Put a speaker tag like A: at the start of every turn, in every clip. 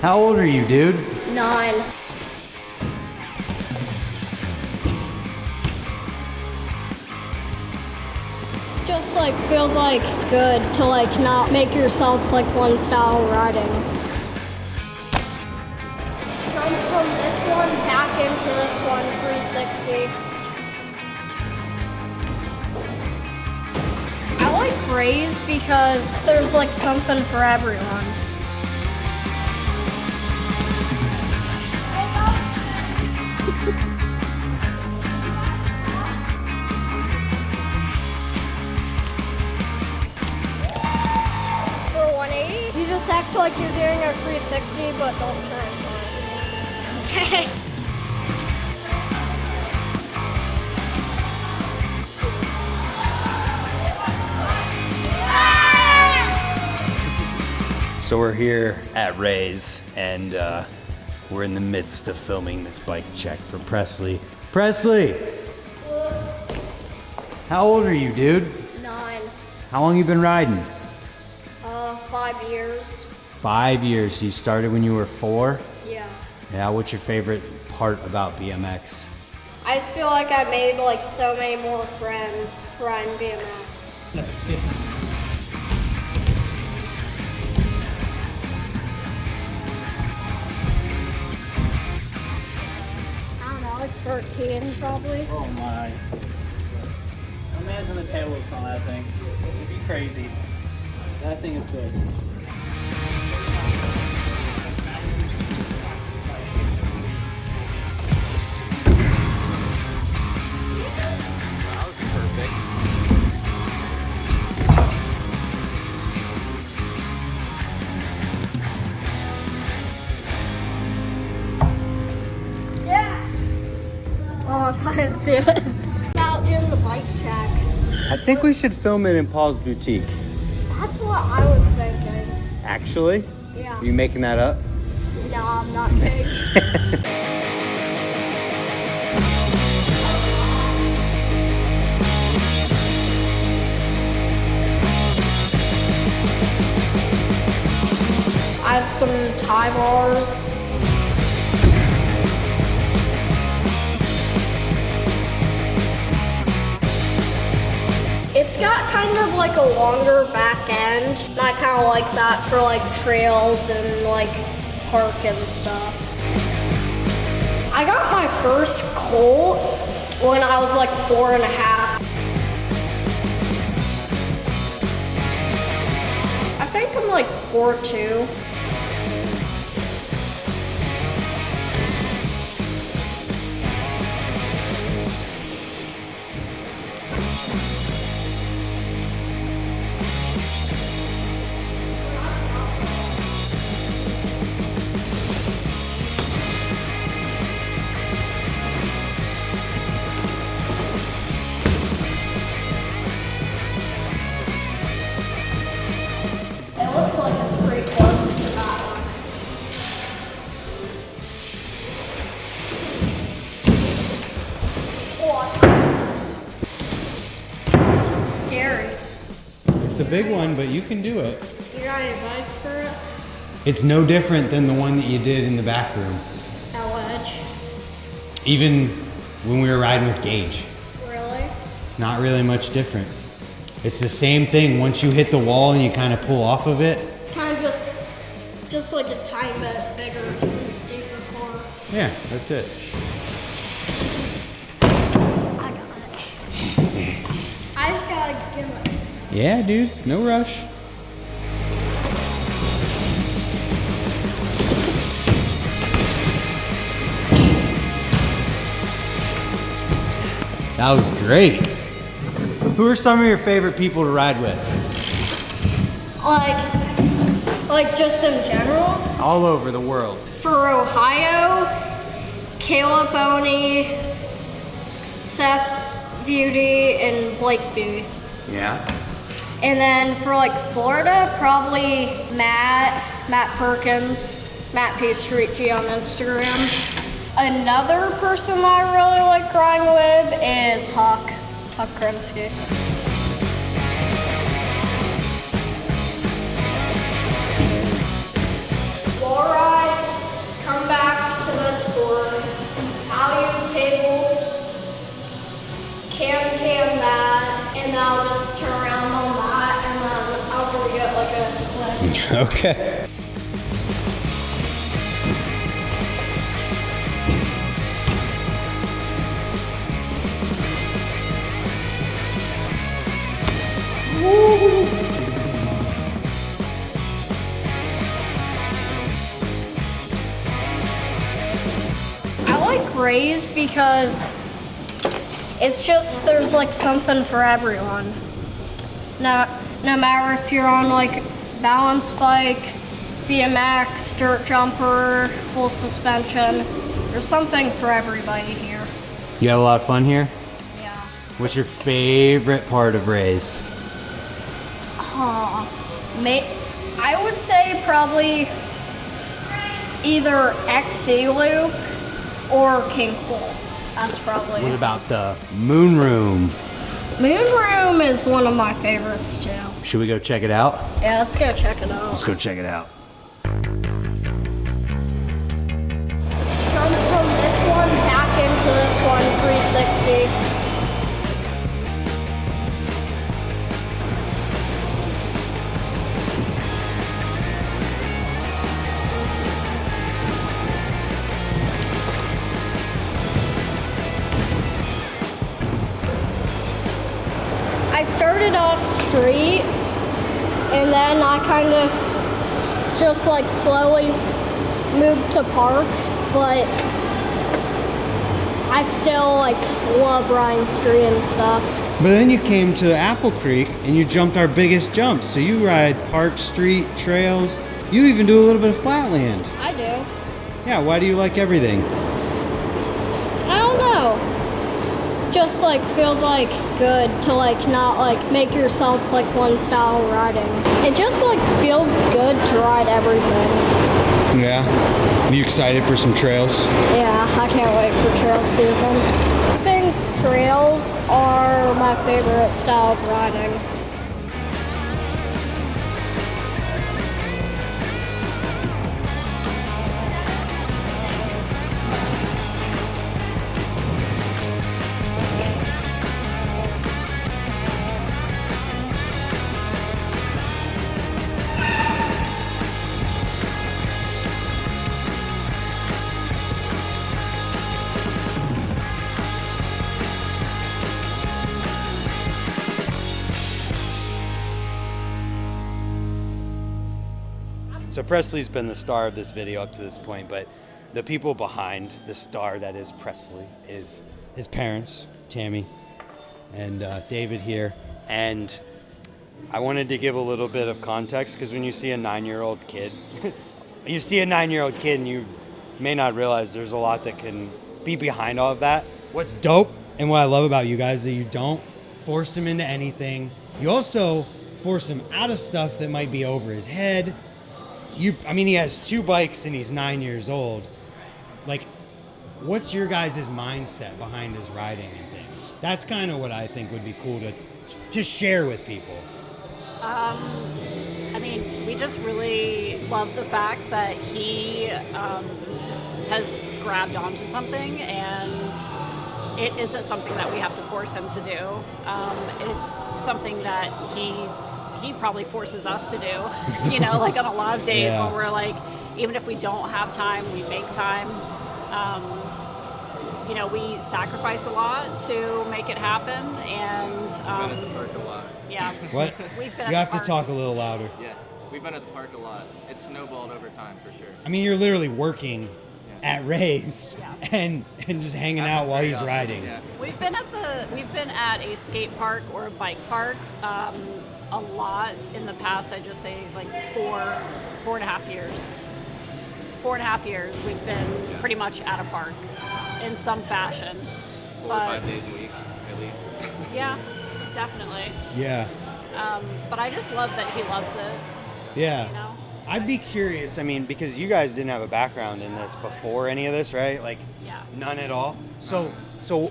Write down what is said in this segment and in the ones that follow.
A: How old are you, dude?
B: 9. Just like feels like good to like not make yourself like one style riding. Jump from this one back into this one, 360. I like raise because there's like something for everyone. You just act like you're doing a 360, but don't turn. Okay.
A: So we're here at Ray's, and we're in the midst of filming this bike check for Presley. Presley! How old are you, dude?
B: 9.
A: How long you been riding?
B: 5 years.
A: 5 years. So you started when you were 4?
B: Yeah.
A: Yeah, what's your favorite part about BMX?
B: I just feel like I made like so many more friends riding BMX.
C: That's different.
B: I don't know, like 13 probably.
C: Oh my. Imagine the tail whips on that thing. It'd be crazy. That thing is sick.
A: That was perfect.
B: Yeah. Oh, I didn't see it. Out doing the bike check.
A: I think we should film it in Paul's boutique.
B: That's what I was thinking.
A: Actually?
B: Yeah.
A: Are you making that up?
B: No, I'm not kidding. I have some tie bars. It's got kind of like a longer back end. And I kind of like that for like trails and like park and stuff. I got my first Colt when I was like 4.5. I think I'm like 4'2". It looks like it's pretty close to that one. Oh, scary.
A: It's a big one, but you can do it.
B: You got any advice for it?
A: It's no different than the one that you did in the back room.
B: At Wedge?
A: Even when we were riding with Gage.
B: Really?
A: It's not really much different. It's the same thing. Once you hit the wall and you kind of pull off of it.
B: It's kind of just like a tiny bit bigger and steeper core.
A: Yeah, that's it.
B: I got it. I just gotta give it.
A: Yeah, dude, no rush. That was great. Who are some of your favorite people to ride with?
B: Like just in general?
A: All over the world.
B: For Ohio, Caleb Boney, Seth Beauty, and Blake Beauty.
A: Yeah.
B: And then for like Florida, probably Matt Perkins, Matt P. Street G on Instagram. Another person that I really like riding with is Huck Kurinsky. Wall ride,
A: Okay.
B: I like Rays because it's just, there's like something for everyone. No matter if you're on like balance bike, BMX, dirt jumper, full suspension, there's something for everybody here.
A: You had a lot of fun here?
B: Yeah.
A: What's your favorite part of Rays?
B: I would say probably either XC Loop or King Pool. That's probably.
A: What about the Moon Room?
B: Moon Room is one of my favorites too.
A: Should we go check it out?
B: Yeah, let's go check it out.
A: Let's go check it out.
B: Jump from this one back into this one, 360. I started off street and then I kind of just like slowly moved to park, but I still like love riding street and stuff.
A: But then you came to Apple Creek and you jumped our biggest jump. So you ride park, street, trails. You even do a little bit of flatland.
B: I do.
A: Yeah, why do you like everything?
B: I don't know. Just like feels like good to like not like make yourself like one style of riding. It just like feels good to ride everything.
A: Yeah. Are you excited for some trails?
B: Yeah, I can't wait for trail season. I think trails are my favorite style of riding.
A: So Presley's been the star of this video up to this point, but the people behind the star that is Presley is his parents, Tammy and David here. And I wanted to give a little bit of context because when you see a 9-year-old kid, and you may not realize there's a lot that can be behind all of that. What's dope and what I love about you guys is that you don't force him into anything. You also force him out of stuff that might be over his head. He has 2 bikes and he's 9 years old. Like, what's your guys' mindset behind his riding and things? That's kind of what I think would be cool to share with people.
D: We just really love the fact that he has grabbed onto something, and it isn't something that we have to force him to do. It's something that he probably forces us to do, like on a lot of days when we're like, even if we don't have time, we make time. We sacrifice a lot to make it happen, and
C: We've been at the park a lot.
D: yeah.
A: What?
D: We've been at
A: You have
D: the
A: to
D: park.
A: talk a little louder.
C: Yeah, we've been at the park a lot. It's snowballed over time for sure.
A: You're literally working
C: Yeah.
A: at Ray's and just hanging out while he's riding.
C: Yeah.
D: We've been at a skate park or a bike park a lot in the past. I'd just say like 4.5 years. 4.5 years we've been pretty much at a park in some fashion.
C: 4 or 5 days a week at least.
D: Yeah, definitely.
A: Yeah.
D: But I just love that he loves it.
A: Yeah. I'd be curious, because you guys didn't have a background in this before any of this, right? Like,
D: Yeah.
A: none at all. So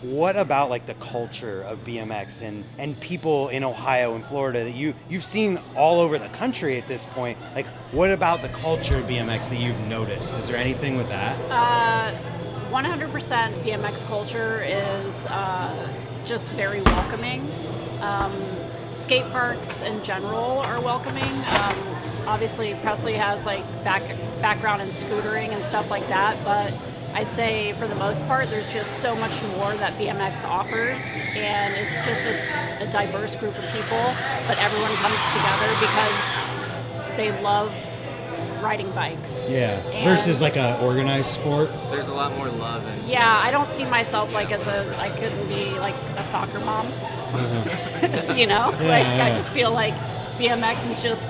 A: what about like the culture of BMX and people in Ohio and Florida that you've seen all over the country at this point? Like, what about the culture of BMX that you've noticed? Is there anything with that?
D: 100% BMX culture is just very welcoming. Skate parks in general are welcoming. obviously Presley has like background in scootering and stuff like that, but I'd say for the most part, there's just so much more that BMX offers, and it's just a diverse group of people, but everyone comes together because they love riding bikes.
A: Yeah.
D: And
A: Versus like a organized sport.
E: There's a lot more love and
D: yeah, I don't see myself like I couldn't be like a soccer mom. You know, I just feel like BMX is just,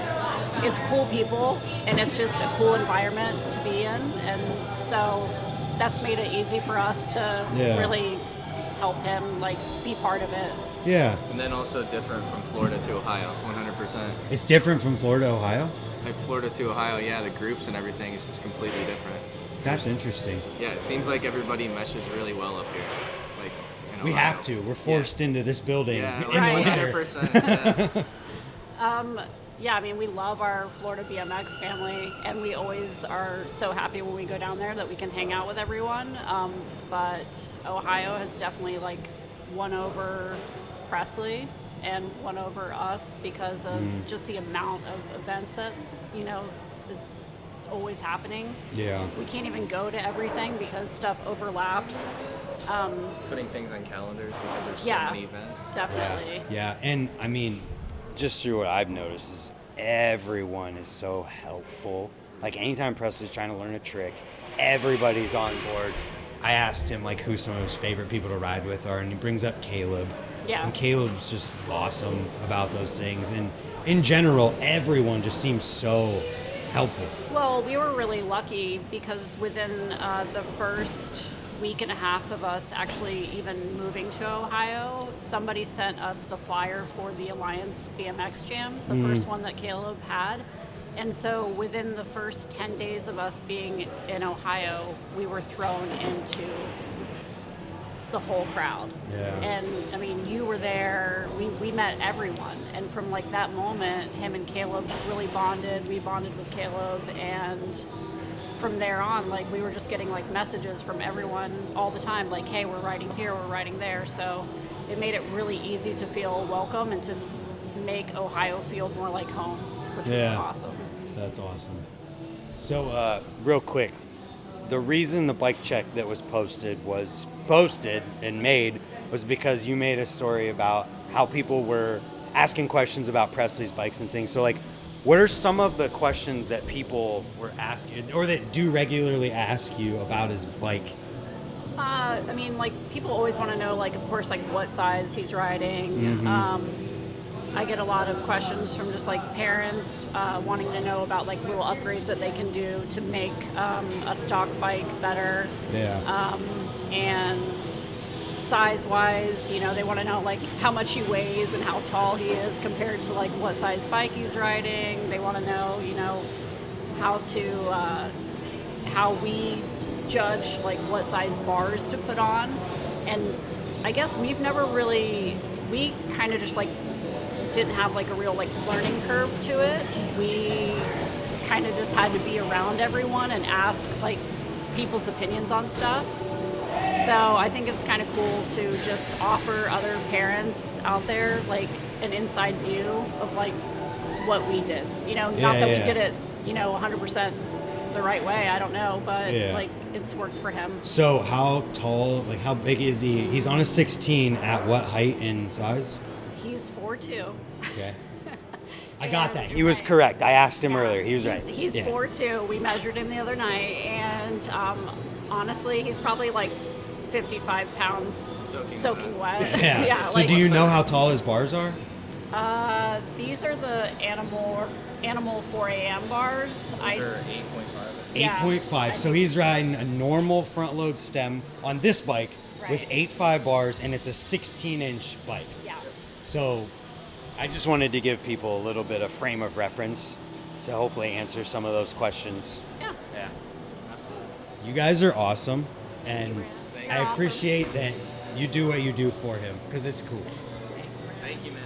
D: it's cool people and it's just a cool environment to be in, and so that's made it easy for us to really help him like be part of it.
A: Yeah.
E: And then also different from Florida to Ohio, 100%.
A: It's different from Florida to Ohio?
E: Like Florida to Ohio, yeah, the groups and everything is just completely different.
A: That's interesting.
E: Yeah, it seems like everybody meshes really well up here. Like in
A: We
E: Ohio.
A: have to. We're forced into this building
E: Yeah,
A: in
E: like
A: the winter.
E: 100%. Yeah.
D: Yeah, I mean, we love our Florida BMX family, and we always are so happy when we go down there that we can hang out with everyone. But Ohio has definitely like won over Presley and won over us because of just the amount of events that, you know, is always happening.
A: Yeah.
D: We can't even go to everything because stuff overlaps.
E: Putting things on calendars because there's so
D: Yeah,
E: many events.
D: definitely.
A: Yeah. And I mean,
F: Just through what I've noticed is everyone is so helpful. Like anytime Presley's trying to learn a trick, everybody's on board.
A: I asked him like who some of his favorite people to ride with are, and he brings up Caleb.
D: Yeah.
A: And Caleb's just awesome about those things. And in general, everyone just seems so helpful.
D: Well, we were really lucky because within the first week and a half of us actually even moving to Ohio, somebody sent us the flyer for the Alliance BMX Jam, the first one that Caleb had. And so within the first 10 days of us being in Ohio, we were thrown into the whole crowd.
A: Yeah.
D: And I mean, you were there, we met everyone. And from like that moment, him and Caleb really bonded. We bonded with Caleb, and from there on, like we were just getting like messages from everyone all the time, like, hey, we're riding here, we're riding there. So it made it really easy to feel welcome and to make Ohio feel more like home, which was awesome.
A: That's awesome.
F: So, real quick, the reason the bike check that was posted and made was because you made a story about how people were asking questions about Presley's bikes and things. So, like, what are some of the questions that people were asking?
A: Or that do regularly ask you about his bike.
D: I mean, like, people always want to know, like, of course, like, what size he's riding. I get a lot of questions from just, like, parents wanting to know about, like, little upgrades that they can do to make a stock bike better.
A: Yeah.
D: And size-wise, you know, they want to know, like, how much he weighs and how tall he is compared to, like, what size bike he's riding. They want to know, you know, how we judge, like, what size bars to put on. And I guess we kind of just, like, didn't have, like, a real, like, learning curve to it. We kind of just had to be around everyone and ask, like, people's opinions on stuff. So I think it's kind of cool to just offer other parents out there, like, an inside view of, like, what we did. You know, not that we did it, you know, 100% the right way, I don't know, but, like, it's worked for him.
A: So how tall, like how big is he? He's on a 16 at what height and size?
D: He's 4'2".
A: Okay. I got that.
F: He was correct. I asked him earlier. He was right.
D: He's 4'2". We measured him the other night, and honestly, he's probably like 55 pounds soaking wet.
A: Yeah. So
D: like,
A: do you know how tall his bars are?
D: These are the Animal 4 AM bars.
E: Those are 8.5.
A: 8.5. So he's riding a normal front load stem on this bike with
D: Right.
A: 8.5 bars, and it's a 16-inch bike.
D: Yeah.
A: So
F: I just wanted to give people a little bit of frame of reference to hopefully answer some of those questions.
D: Yeah.
E: Yeah, absolutely.
A: you guys are awesome, and
E: Thank
A: I
D: you.
A: appreciate that you do what you do for him, because it's cool.
E: Thank you, man.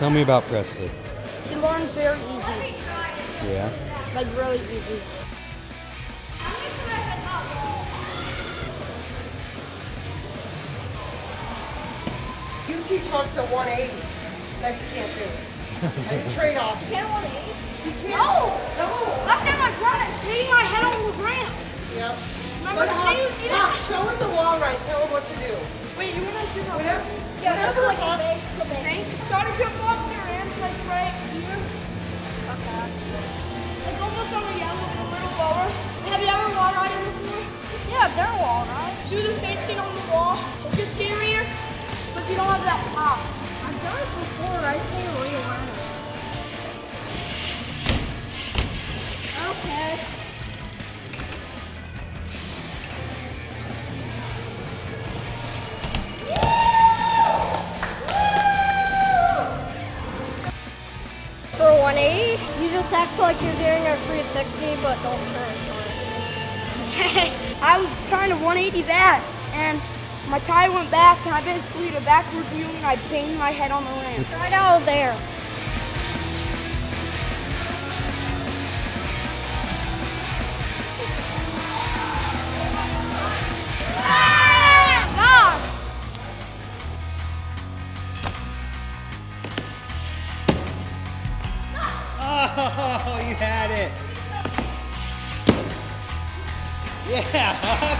A: Tell me about Presley.
B: He learns very easy,
A: Yeah.
B: like really easy.
G: You teach Hunt the 180 that you can't do. And the trade-off.
B: You can't 180?
G: You can't.
B: No!
G: No.
B: Last time I tried it, hitting my head on the ground.
G: Yep.
B: Remember
G: But
B: the day you did
G: Huck,
B: it?
G: show him the wall right. Tell him what to do.
B: Wait, you want to do that?
G: Whenever,
B: Yeah, that's
G: whenever
B: like a
G: Huck,
B: bank. Try to jump off your hands like right here. Okay. Like almost on the yellow, a little lower. Have you ever wall riding before? Yeah, I've done wall ride. Do the same thing on the wall. It's just scarier, but you don't have that pop. I've done it before. I say relearn it. Okay. For 180, you just act like you're doing a 360, but don't turn. Okay. I was trying to 180 that, and my tire went back, and I basically did a backward view, and I banged my head on the ramp. Right out there. Mom!
A: Oh, you had it. Yeah, Huck.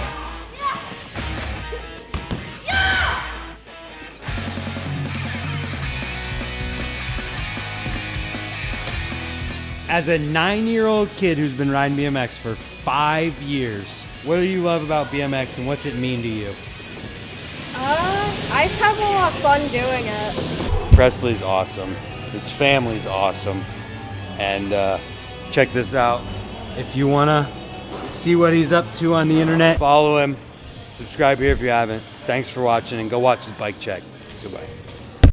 A: As a 9-year-old kid who's been riding BMX for 5 years, what do you love about BMX and what's it mean to you?
B: I just have a lot of fun doing it.
F: Presley's awesome. His family's awesome. And check this out. If you want to see what he's up to on the internet, follow him. Subscribe here if you haven't. Thanks for watching and go watch his bike check. Goodbye.